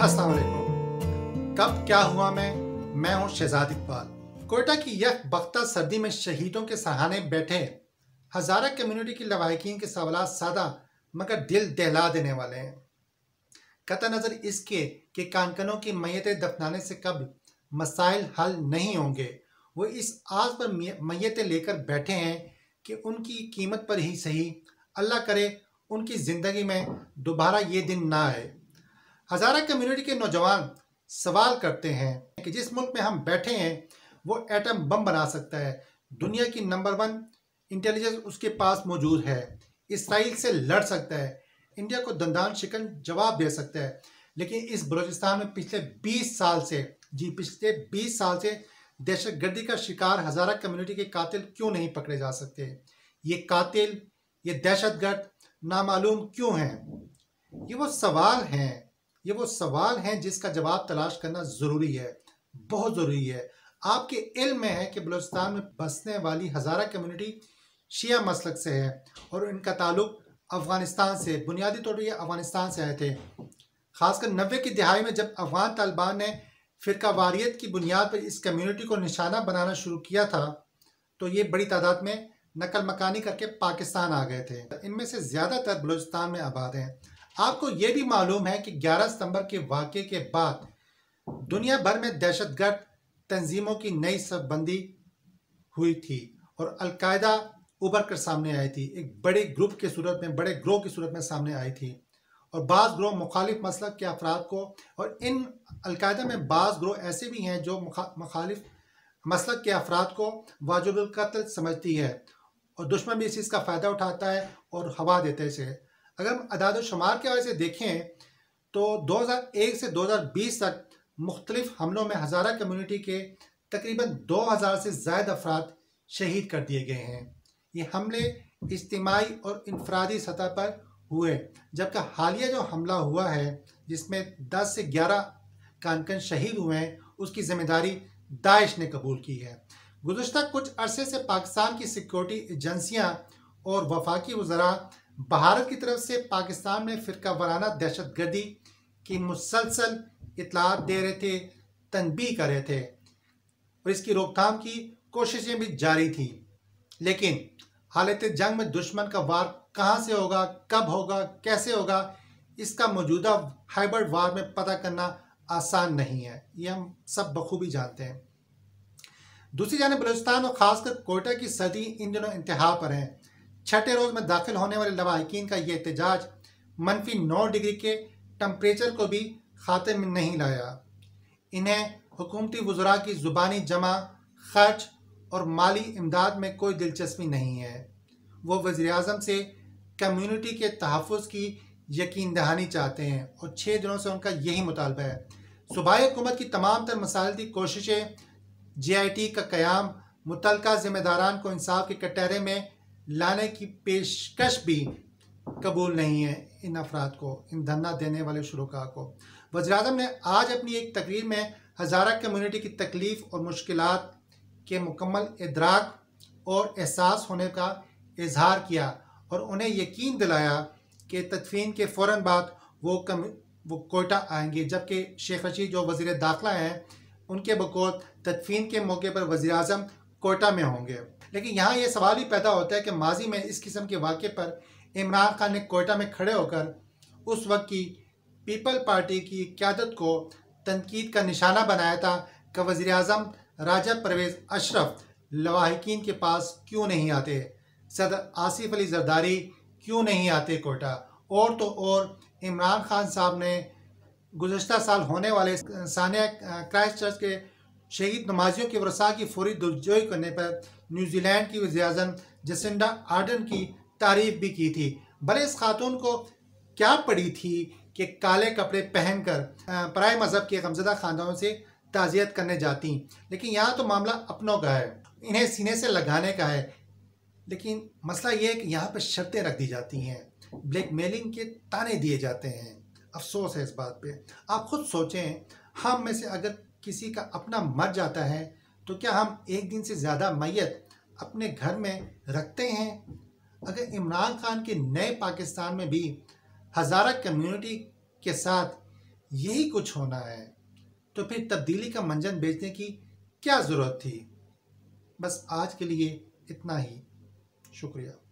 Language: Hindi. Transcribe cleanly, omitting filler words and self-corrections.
अस्सलाम वालेकुम। कब क्या हुआ मैं हूं शहजाद इकबाल। कोयटा की यख बख्ता सर्दी में शहीदों के सहारे बैठे हजारा कम्युनिटी की लवाहिकीन के सवालात सादा मगर दिल दहला देने वाले हैं। कतई नज़र इसके कि कानकनों की मैयतें दफनाने से कब मसाइल हल नहीं होंगे, वो इस आस पर मैयतें लेकर बैठे हैं कि उनकी कीमत पर ही सही अल्लाह करे उनकी ज़िंदगी में दोबारा ये दिन ना आए। हजारा कम्युनिटी के नौजवान सवाल करते हैं कि जिस मुल्क में हम बैठे हैं वो एटम बम बना सकता है, दुनिया की नंबर 1 इंटेलिजेंस उसके पास मौजूद है, इसराइल से लड़ सकता है, इंडिया को दंदान शिकन जवाब दे सकता है, लेकिन इस बलूचिस्तान में पिछले 20 साल से दहशतगर्दी का शिकार हजारा कम्युनिटी के कातिल क्यों नहीं पकड़े जा सकते? ये कातिल, ये दहशतगर्द नामालूम क्यों हैं? ये वो सवाल हैं जिसका जवाब तलाश करना ज़रूरी है, बहुत ज़रूरी है। आपके इल्म में है कि बलूचिस्तान में बसने वाली हजारा कम्युनिटी शिया मसलक से है और इनका ताल्लुक अफ़गानिस्तान से, बुनियादी तौर पर ये अफ़गानिस्तान से आए थे। ख़ासकर 90 की दिहाई में जब अफ़गान तालिबान ने फ़िरका वारियत की बुनियाद पर इस कम्युनिटी को निशाना बनाना शुरू किया था, तो ये बड़ी तादाद में नकल मकानी करके पाकिस्तान आ गए थे। इनमें से ज़्यादातर बलूचिस्तान में आबाद हैं। आपको ये भी मालूम है कि 11 सितंबर के वाक़े के बाद दुनिया भर में दहशतगर्द तंजीमों की नई सरबंदी हुई थी और अलकायदा उभर कर सामने आई थी, एक बड़े ग्रुप की सूरत में, बड़े ग्रोह की सूरत में सामने आई थी। और बाज़ ग्रोह मुखालिफ मसलक के अफराद को, और इन अलकायदा में बाज़ ग्रोह ऐसे भी हैं जो मुखालिफ मसलक के अफराद को वाजिबुल कत्ल समझती है और दुश्मन भी इस चीज़ का फ़ायदा उठाता है और हवा देते हैं इसे। अगर हम अदाद शुमार के हवाले से देखें तो 2001 से 2020 तक मुख्तलिफ हमलों में हजारा कम्युनिटी के तकरीबन 2000 से ज़ायद अफराद शहीद कर दिए गए हैं। ये हमले इज्तिमाई और इनफरादी सतह पर हुए, जबकि हालिया जो हमला हुआ है जिसमें 10 से 11 कानकन शहीद हुए हैं, उसकी जिम्मेदारी दाइश ने कबूल की है। गुज़श्ता कुछ अरसे से पाकिस्तान की सिक्योरिटी एजेंसियाँ और वफाकी वज़रा भारत की तरफ से पाकिस्तान में फ़िरका वाराना दहशतगर्दी की मुसलसल इतलात दे रहे थे, तनबीह कर रहे थे और इसकी रोकथाम की कोशिशें भी जारी थी। लेकिन हालत जंग में दुश्मन का वार कहाँ से होगा, कब होगा, कैसे होगा, इसका मौजूदा हाइब्रिड वार में पता करना आसान नहीं है, ये हम सब बखूबी जानते हैं। दूसरी जानिब बलूचिस्तान और ख़ासकर कोयटा की सर्दी इन दिनों इंतहा पर है। छठे रोज़ में दाखिल होने वाले लवाहिकीन का ये एहतजाज -9 डिग्री के टम्परेचर को भी खाते में नहीं लाया। इन्हें हुकूमती वज़रा की ज़ुबानी जमा खर्च और माली इमदाद में कोई दिलचस्पी नहीं है। वो वज़ीर-ए-आज़म से कम्युनिटी के तहफ़्फ़ुज़ की यकीन दहानी चाहते हैं और 6 दिनों से उनका यही मुतालबा है। सूबाई हुकूमत की तमाम तर मसालती कोशिशें, JIT का क़याम, मुतल्लका ज़िम्मेदारान को इंसाफ के कटहरे में लाने की पेशकश भी कबूल नहीं है इन अफराद को, इन धरना देने वाले शुरुका को। वज़ीर-ए-आज़म ने आज अपनी एक तकरीर में हजारा कम्युनिटी की तकलीफ़ और मुश्किलात के मुकम्मल इदराक और एहसास होने का इजहार किया और उन्हें यकीन दिलाया कि तदफीन के फ़ौरन बाद वो कोयटा आएंगे, जबकि शेख रशीद जो वज़ीर दाखिला हैं उनके बकौल तदफीन के मौके पर वज़ीर-ए-आज़म कोयटा में होंगे। लेकिन यहाँ ये सवाल भी पैदा होता है कि माजी में इस किस्म के वाक़े पर इमरान खान ने कोयटा में खड़े होकर उस वक्त की पीपल पार्टी की क़यादत को तनकीद का निशाना बनाया था कि वज़ीर-ए-आज़म राजा परवेज़ अशरफ लवाहिकीन के पास क्यों नहीं आते, सदर आसिफ अली ज़रदारी क्यों नहीं आते कोयटा। और तो और इमरान खान साहब ने गुज़श्ता साल होने वाले सानिया क्राइस्ट चर्च के शहीद नमाजियों के वरसा की फौरी दिलजोई करने पर न्यूजीलैंड की वज़ीर-ए-आज़म जसिंडा आर्डन की तारीफ़ भी की थी। भले इस खातून को क्या पड़ी थी कि काले कपड़े पहनकर पराए मज़हब के गमज़दा ख़ानदानों से ताज़ियत करने जाती, लेकिन यहाँ तो मामला अपनों का है, इन्हें सीने से लगाने का है। लेकिन मसला ये है कि यहाँ पर शर्तें रख दी जाती हैं, ब्लैकमेलिंग के ताने दिए जाते हैं। अफसोस है इस बात पे। आप खुद सोचें, हम में से अगर किसी का अपना मर जाता है तो क्या हम एक दिन से ज़्यादा मैयत अपने घर में रखते हैं? अगर इमरान खान के नए पाकिस्तान में भी हजारा कम्युनिटी के साथ यही कुछ होना है, तो फिर तब्दीली का मंजन बेचने की क्या ज़रूरत थी। बस आज के लिए इतना ही। शुक्रिया।